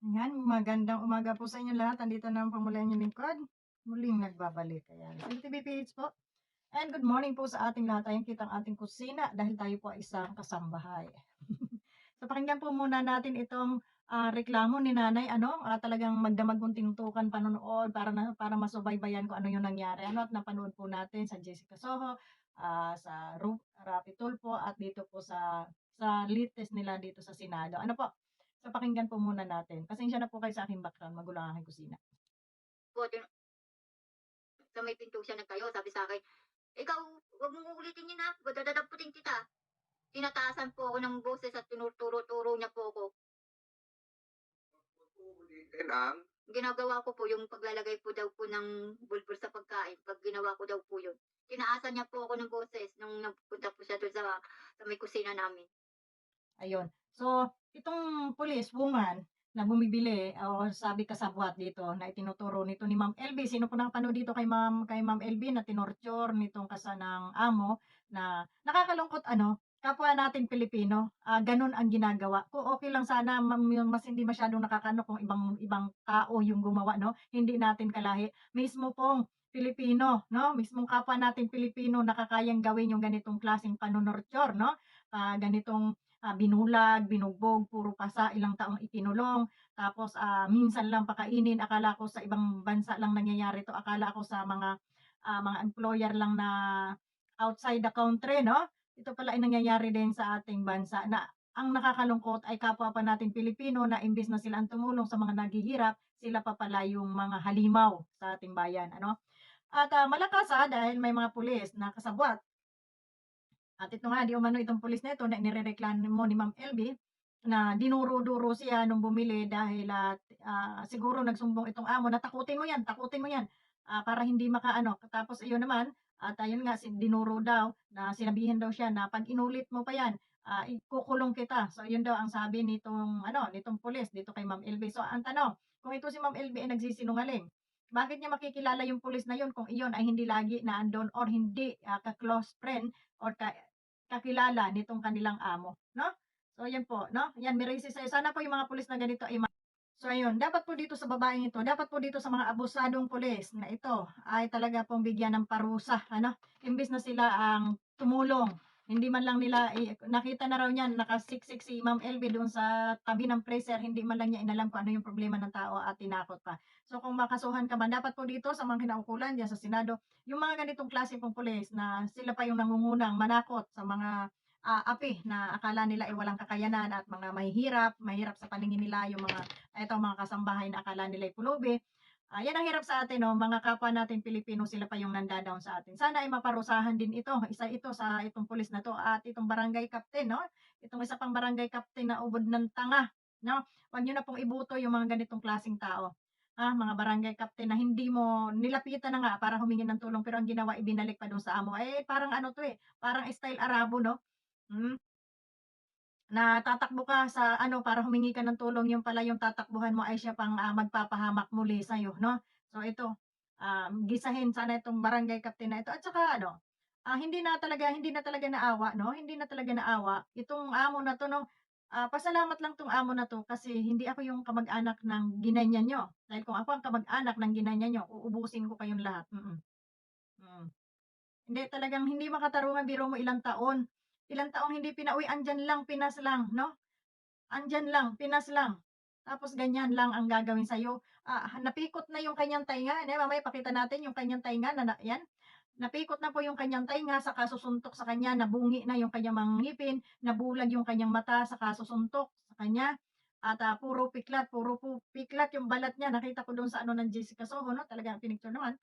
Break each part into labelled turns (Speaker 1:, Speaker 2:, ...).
Speaker 1: Ayan, magandang umaga po sa inyo lahat. Andito na ang pamulan niyong lingkod. Muling nagbabalik. Ayan. LTBPH po. And good morning po sa ating lahat. Tayong kitang ating kusina dahil tayo po ay isang kasambahay. So pakinggan po muna natin itong reklamo ni nanay. Talagang magdamag kong tinutukan panonood para masubaybayan ko ano yung nangyari. At napanood po natin sa Jessica Soho, sa Rapi Tulfo at dito po sa latest nila dito sa Senado. Ano po? So pakinggan po muna natin. Pasensya na po kayo sa aking background, magulo ang aking kusina.
Speaker 2: Po sa may pintusan na tayo, sabi sa'kin, "Ikaw, wag mong uulitin yun, ha, dadadaputin kita." Tinataasan po ako ng boses at tinuturo-turo niya po ako.
Speaker 3: Uulitin ang
Speaker 2: Ginagawa ko po yung paglalagay po daw po ng bulbul sa pagkain, 'pag ginawa ko daw po yun. Tinaasan niya po ako ng boses nung nagpunta po siya dun sa may kusina namin.
Speaker 1: Ayun. So, itong policewoman na bumibili o sabi kasabwat dito na itinuturo nito ni Ma'am LB, sino po nakapanood dito kay Ma'am LB na tinorture nitong kasanang amo na nakakalungkot kapwa natin Pilipino, gano'n ang ginagawa. Kung okay lang sana yung mas hindi masyadong nakakaano kung ibang ibang tao yung gumawa 'no, hindi natin kalahi. Mismo pong Pilipino 'no, mismong kapwa nating Pilipino nakakayang gawin yung ganitong klaseng panunorture 'no, ganitong binulag, binugbog, puro pasa, ilang taong ikinulong, tapos, minsan lang pakainin. Akala ko sa ibang bansa lang nangyayari 'to, akala ko sa mga employer lang na outside the country 'no. Ito pala ay nangyayari din sa ating bansa na ang nakakalungkot ay kapwa pa natin Pilipino na imbes na sila ang tumulong sa mga naghihirap, sila pa pala yung mga halimaw sa ating bayan ano. At, malakas, dahil may mga pulis na kasabwat. At ito nga, di umano itong pulis na ito na inirereklamo ni Ma'am LB na dinuro-duro siya nung bumili dahil siguro nagsumbong itong amo na takutin mo yan, para hindi makaano. Tapos ayun naman, at ayun nga, dinuro daw na sinabihan daw siya na pag inulit mo pa yan, ikukulong kita. So yun daw ang sabi nitong pulis dito kay Ma'am LB. So ang tanong, kung ito si Ma'am LB ay nagsisinungaling, bakit niya makikilala yung pulis na yun kung iyon ay hindi lagi na andon or hindi ka-close friend or kakilala nitong kanilang amo, 'no? So 'yan po, 'no? 'Yan may races sa'yo. Sana po yung mga pulis na ganito ay so ayun, dapat po dito sa babaeng ito, dapat po dito sa mga abusadong pulis na ito ay talaga pong bigyan ng parusa, imbes na sila ang tumulong. Hindi man lang nila nakita na raw niyan nakasiksik si Ma'am LB doon sa tabi ng freezer, hindi man lang niya inalam kung ano yung problema ng tao at tinakot pa. So kung makasuhan ka man, dapat po dito sa mga kinaukulan diyan sa Senado, yung mga ganitong klase pong pulis na sila pa yung nangungunang manakot sa mga, api na akala nila ay walang kakayanan at mga mahihirap sa paningin nila yung mga eto mga kasambahay na akala nila'y pulubi. Yan ang hirap sa atin 'no, mga kapwa natin Pilipino sila pa yung nanda-down sa atin. Sana ay maparusahan din ito, isa ito sa itong pulis na 'to at itong barangay captain 'no, itong isa pang barangay captain na ubod ng tanga 'no. Wag niyo na pong ibuto yung mga ganitong klaseng tao. Mga barangay captain na hindi mo nilapitan na nga para humingi ng tulong pero ang ginawa ibinalik pa dun sa amo. Eh, parang ano 'to, parang style Arabo 'no, hmm. Na tatakbo ka sa para humingi ka ng tulong, yung pala yung tatakbuhan mo ay siya pang, magpapahamak muli sa'yo 'no. So ito, gisahin sana itong barangay captain na ito at saka hindi na talaga naawa 'no, hindi na talaga naawa itong amo na 'to 'no. Pasalamat lang 'tong amo na 'to kasi hindi ako yung kamag-anak ng ginanyan niyo. Dahil kung ako ang kamag-anak ng ginanyan niyo, uubusin ko kayong lahat, mm. Hindi, talagang hindi makatarungan, biro mo ilang taong hindi pinauwi, andiyan lang, Pinas lang 'no, andiyan lang, Pinas lang. Tapos ganyan lang ang gagawin sa'yo. Napikot na yung kanyang tainga, mamaya ipakita natin yung kanyang tainga na 'yan, napikot na po yung kanyang tainga sa kasusuntok sa kanya, nabungi na yung kanyang mga ngipin, nabulag yung kanyang mata sa kasusuntok sa kanya at, puro piklat yung balat niya. Nakita ko do'n sa ng Jessica Soho 'no, talagang pinicture naman.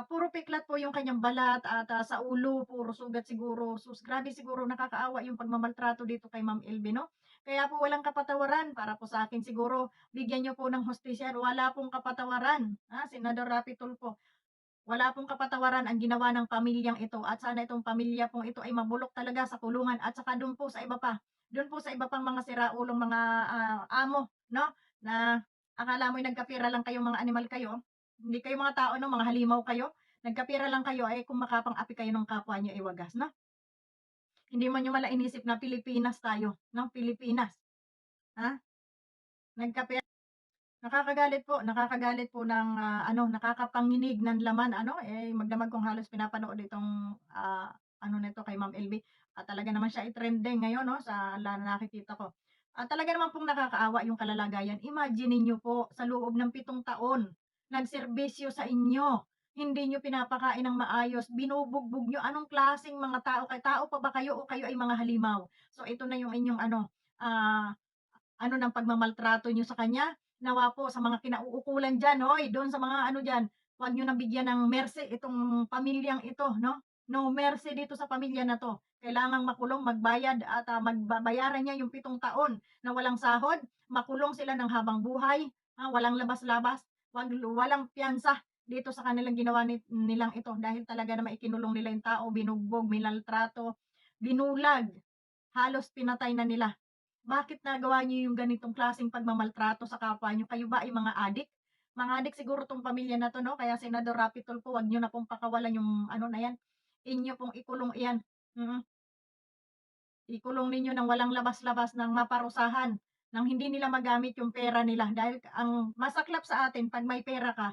Speaker 1: Puro piklat po yung kanyang balat at, sa ulo puro sugat siguro. Sus, grabe siguro nakakaawa yung pagmamaltrato dito kay Ma'am LB 'no. Kaya po walang kapatawaran para po sa akin siguro bigyan niyo po ng hustisya, wala pong kapatawaran, Senador Rapi Tulfo. Wala pong kapatawaran ang ginawa ng pamilyang ito at sana itong pamilya pong ito ay mabulok talaga sa kulungan at saka dun po sa iba pang mga siraulong mga, amo 'no, na akala mo'y nagkapera lang kayong mga animal kayo, hindi kayo mga tao 'no, mga halimaw kayo. Nagkapera lang kayo, ay kung makapang-api kayo ng kapwa niyo, ay wagas 'no. Hindi man niyo man inisip na Pilipinas tayo 'no, Pilipinas, ha? Nagkapera Nakakagalit po ng, nakakapanginig ng laman magdamag kong halos pinapanood itong, ano nito kay Ma'am LB at talaga naman siya trending ngayon 'no, sa nakikita ko. At talaga naman pong nakakaawa yung kalalagayan. Imagine niyo po sa loob ng 7 taon, nagserbisyo sa inyo, hindi niyo pinapakain ng maayos, binubugbog niyo, anong klaseng mga tao tao pa ba kayo o kayo ay mga halimaw? So ito na yung inyong ng pagmamaltrato niyo sa kanya. Nawa po sa mga kinauukulan diyan, hoy, do'n sa mga diyan, huwag niyo na bigyan ng mercy itong pamilyang ito 'no. No mercy dito sa pamilya na 'to. Kailangang makulong, magbayad at, niya yung 7 taon na walang sahod, makulong sila ng habang buhay, walang labas-labas, walang piyansa dito sa kanilang ginawa nilang ito dahil talaga namang ikinulong nila yung tao, binugbog, minaltrato, binulag, halos pinatay na nila. Bakit nagawa niyo yung ganitong klaseng pagmamaltrato sa kapwa niyo? Kayo ba ay mga adik? Mga adik siguro 'tong pamilya na 'to 'no, kaya Senador Rapi Tulfo, wag niyo na pong pakawalan yung na 'yan, inyo pong ikulong iyan. Mm, ikulong ninyo ng walang labas-labas, ng maparusahan, ng hindi nila magamit yung pera nila dahil ang masaklap sa atin 'pag may pera ka,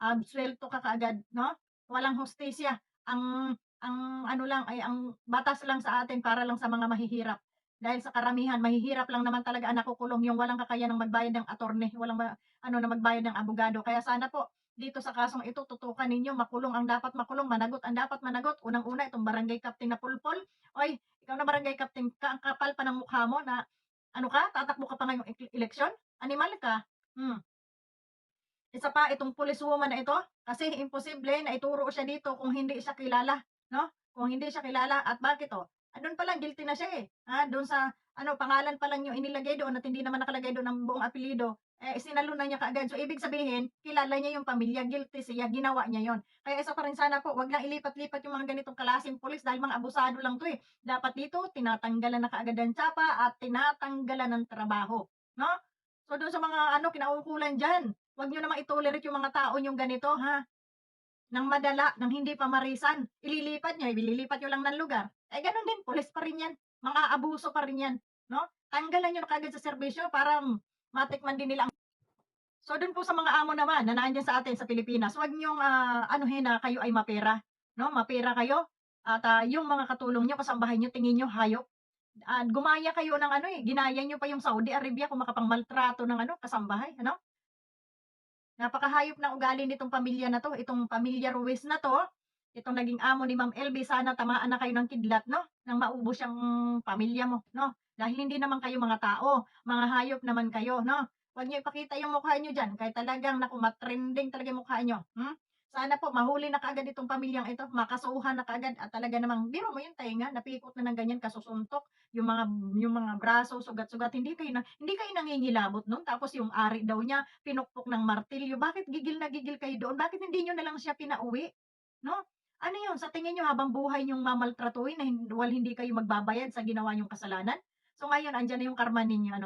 Speaker 1: absuelto ka kaagad 'no, walang hustisya. Ang batas lang sa atin para lang sa mga mahihirap. Dahil sa karamihan mahihirap lang naman talaga ang nakukulong, yung walang kakayanang magbayad ng attorney, walang na magbayad ng abogado. Kaya sana po dito sa kasong ito tutukan ninyo, makulong ang dapat makulong, managot ang dapat managot. Unang-una itong barangay captain na pulpol. Oy, ikaw na barangay captain ka, ang kapal pa ng mukha mo na tatakbo ka pa ngayong eleksyon? Animal ka. Hmm. Isa pa itong policewoman na ito, kasi imposible na ituro siya dito kung hindi siya kilala, 'no? Kung hindi siya kilala at bakit andun pa lang guilty na siya, eh. Dun sa pangalan pa lang yung inilagay doon at hindi naman nakalagay doon ang buong apelyido, sinalunan niya kaagad. So, ibig sabihin, kilala niya yung pamilya, guilty siya, ginawa niya yon. Kaya isa pa rin sana po, 'wag lang ilipat-lipat yung mga ganitong klaseng pulis dahil mga abusado lang 'to, eh. Dapat dito tinatanggalan na kaagad ng tsapa at tinatanggalan ng trabaho, 'no? So, dun sa mga kinauukulan diyan, 'wag niyo namang i-tolerate yung mga tao niyong ganito, nang madala, nang hindi pa marisan, ililipat niyo lang ng lugar. Eh, gano'n din pulis pa rin 'yan, mga abuso pa rin 'yan, 'no? Tanggalan niyo na kaagad sa serbisyo para matikman din nila ang so do'n po sa mga amo naman na nandiyan sa atin sa Pilipinas, 'wag niyong, anuhin na kayo ay mapera, 'no? Mapera kayo at, yung mga katulong niyo, kasambahay niyo, tingin niyo hayop. Gumaya kayo ng ginaya niyo pa yung Saudi Arabia kung makapangmaltrato ng kasambahay, ano? Napakahayop ng ugali nitong pamilya na 'to, itong pamilya Ruiz na 'to, itong naging amo ni Ma'am LB, sana tamaan na kayo ng kidlat 'no, nang maubos yang pamilya mo 'no. Dahil hindi naman kayo mga tao, mga hayop naman kayo 'no. Huwag niyo ipakita yung mukha niyo diyan kahit talagang naku ma-trending talaga yung mukha niyo, Sana po mahuli na kaagad itong pamilyang ito, makasuhan na kaagad at talaga namang biro mo yung tainga napikot na ng ganyan, kasusuntok, yung mga braso sugat-sugat, hindi kayo nangingilabot nun tapos yung ari daw niya pinukpok ng martilyo, bakit gigil na gigil kayo doon? Bakit hindi niyo na lang siya pinauwi, 'no? Ano 'yun, sa tingin niyo habang buhay niyong mamaltratuhin na hindi kayo magbabayad sa ginawa niyong kasalanan? So ngayon andiyan na yung karma ninyo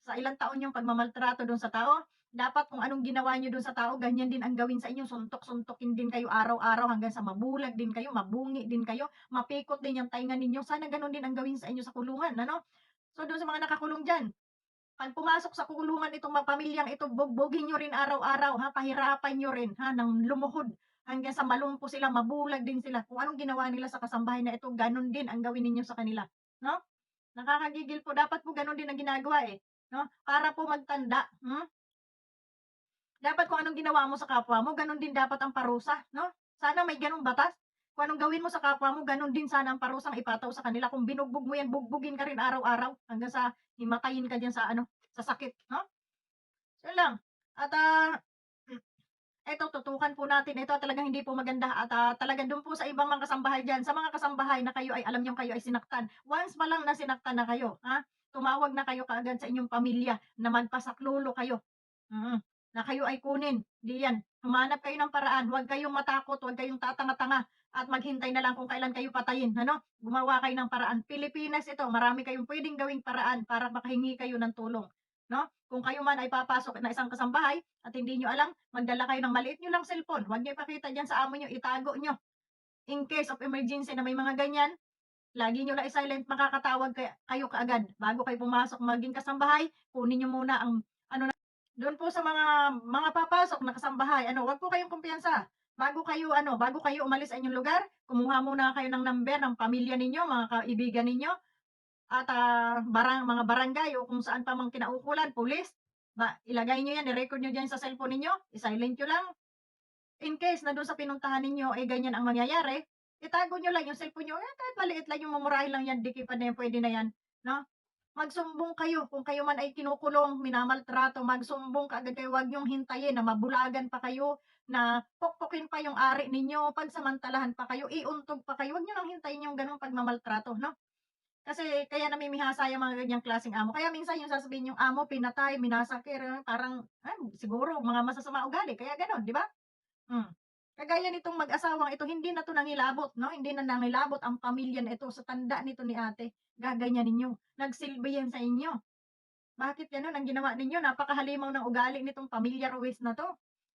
Speaker 1: sa ilang taon yung pagmamaltrato dun sa tao, dapat kung anong ginawa niyo dun sa tao ganyan din ang gawin sa inyo, suntok-suntukin din kayo araw-araw hanggang sa mabulag din kayo, mabungi din kayo, mapikot din yung tainga ninyo, sana gano'n din ang gawin sa inyo sa kulungan ano? So dun sa mga nakakulong diyan, 'pag pumasok sa kulungan itong mga pamilyang ito, bugbugin niyo rin araw-araw pahirapan niyo rin ng lumuhod hanggang sa malumpo sila, mabulag din sila. Kung anong ginawa nila sa kasambahay na ito, gano'n din ang gawin ninyo sa kanila, 'no? Nakakagigil po, dapat po gano'n din ang ginagawa, 'no? Para po magtanda, dapat kung anong ginawa mo sa kapwa mo, gano'n din dapat ang parusa, 'no? Sana may gano'ng batas. Kung anong gawin mo sa kapwa mo, gano'n din sana ang parusang ipataw sa kanila. Kung binugbog mo 'yan, bugbugin ka rin araw-araw hanggang sa himatayin ka diyan sa sakit, 'no? So 'yun lang. At, eto tutukan po natin ito, talagang hindi po maganda at, talagang do'n po sa ibang mga kasambahay diyan, sa mga kasambahay na kayo ay alam niyong kayo ay sinaktan, once pa lang na sinaktan na kayo, tumawag na kayo kaagad sa inyong pamilya na magpasaklolo kayo. Na kayo ay kunin, 'di 'yan. Humanap kayo ng paraan, huwag kayong matakot, huwag kayong tatanga-tanga at maghintay na lang kung kailan kayo patayin, Gumawa kayo ng paraan. Pilipinas ito, marami kayong puwedeng gawing paraan para makahingi kayo ng tulong, 'no? Kung kayo man ay papasok na isang kasambahay at hindi niyo alam, magdala kayo ng maliit niyo lang cellphone, huwag niyo ipakita diyan sa amo niyo, itago niyo. In case of emergency na may mga ganyan, lagi niyo lang i-silent, makakatawag kayo kaagad bago kayo pumasok maging kasambahay, kunin niyo muna ang ano Do'n po sa mga papasok na kasambahay ano, wag po kayong kumpiyansa. Bago kayo umalis sa inyong lugar, kumuha muna kayo ng number ng pamilya ninyo, mga kaibigan ninyo at, mga barangay o kung saan pa mang kinaukulan, pulis. Ilagay niyo 'yan, i-record niyo diyan sa cellphone ninyo, i-silent niyo lang. In case na do'n sa pinuntahan ninyo, eh, ganyan ang mangyayari, itago niyo lang yung cellphone niyo, kahit maliit lang yung mumurahin lang 'yan, di pa na yan, puwede na 'yan, 'no? Magsumbong kayo kung kayo man ay kinukulong, minamaltrato, magsumbong kaagad kayo, huwag niyong hintayin na mabulagan pa kayo, na pukpukin pa yung ari ninyo, pagsamantalahan pa kayo, iuntog pa kayo, huwag niyo nang hintayin yung gano'ng pagmamaltrato, 'no? Kasi kaya namimihasa yung mga ganyang klaseng amo. Kaya minsan yung sasabihin yung amo pinatay, minasakir, parang, siguro mga masasama ugali kaya gano'n, 'di ba? Hmm. Kagaya nitong mag-asawang ito, hindi na 'to nangilabot 'no, hindi na nangilabot ang pamilya na ito sa tanda nito ni ate, gaganyanin niyo. Nagsilbi yan sa inyo. Bakit gano'n ang ginawa ninyo? Napakahalimaw ng ugali nitong pamilya Ruiz na 'to.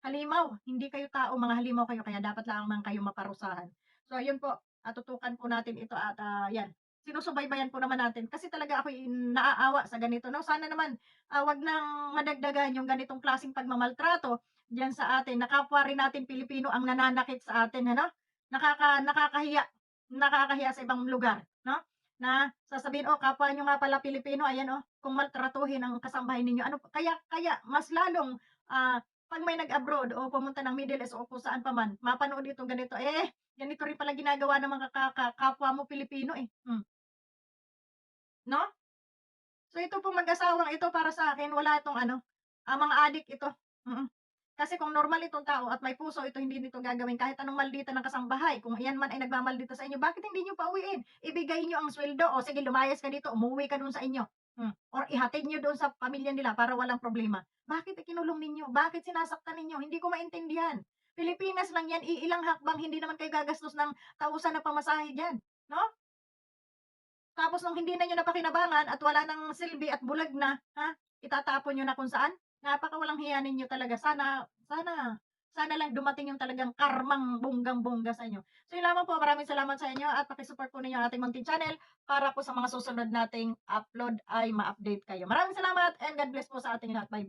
Speaker 1: Halimaw, hindi kayo tao, mga halimaw kayo kaya dapat lamang kayo maparusahan. So ayun po, tutukan po natin ito at, 'yan, sinusubaybayan po naman natin kasi talaga ako'y naaawa sa ganito 'no. Sana naman, 'wag nang madagdagan yung ganitong klaseng pagmamaltrato diyan sa atin na kapwa rin natin Pilipino ang nananakit sa atin ano. Nakakahiya, nakakahiya sa ibang lugar 'no, na sasabihin, "Oh, kapwa niyo nga pala Pilipino, ayan, oh, kung maltratuhin ang kasambahay ninyo." Ano kaya kaya mas lalong, 'pag may nag-abroad o pumunta ng Middle East o kung saan pa man, mapanood itong ganito, eh, ganito rin pala ginagawa ng mga kapwa mo Pilipino, eh, 'no? So ito pong mag-asawang ito para sa akin wala 'tong ano, mga adik ito, mm. Kasi kung normal itong tao at may puso ito, hindi nito gagawin kahit anong maldita ng kasambahay. Kung iyan man ay nagmamaldita sa inyo, bakit hindi niyo pauwiin? Ibigay niyo ang sweldo, o sige lumayas ka dito, umuwi ka dun sa inyo, or ihatid niyo doon sa pamilya nila para walang problema. Bakit ikinulong ninyo? Bakit sinasaktan ninyo? Hindi ko maintindihan. Pilipinas lang yan, iilang hakbang, hindi naman kayo gagastos ng tausan na pamasahe diyan, 'no? Tapos nung hindi na niyo napakinabangan at wala ng silbi at bulag na, itatapon niyo na kung saan. Napakawalang hiya ninyo talaga. Sana sana sana lang dumating yung talagang karmang bonggang-bongga sa inyo. So yun lamang po, maraming salamat sa inyo at paki-support po ninyo ang ating munting channel para po sa mga susunod nating upload ay ma-update kayo. Maraming salamat and God bless po sa ating lahat. Bye.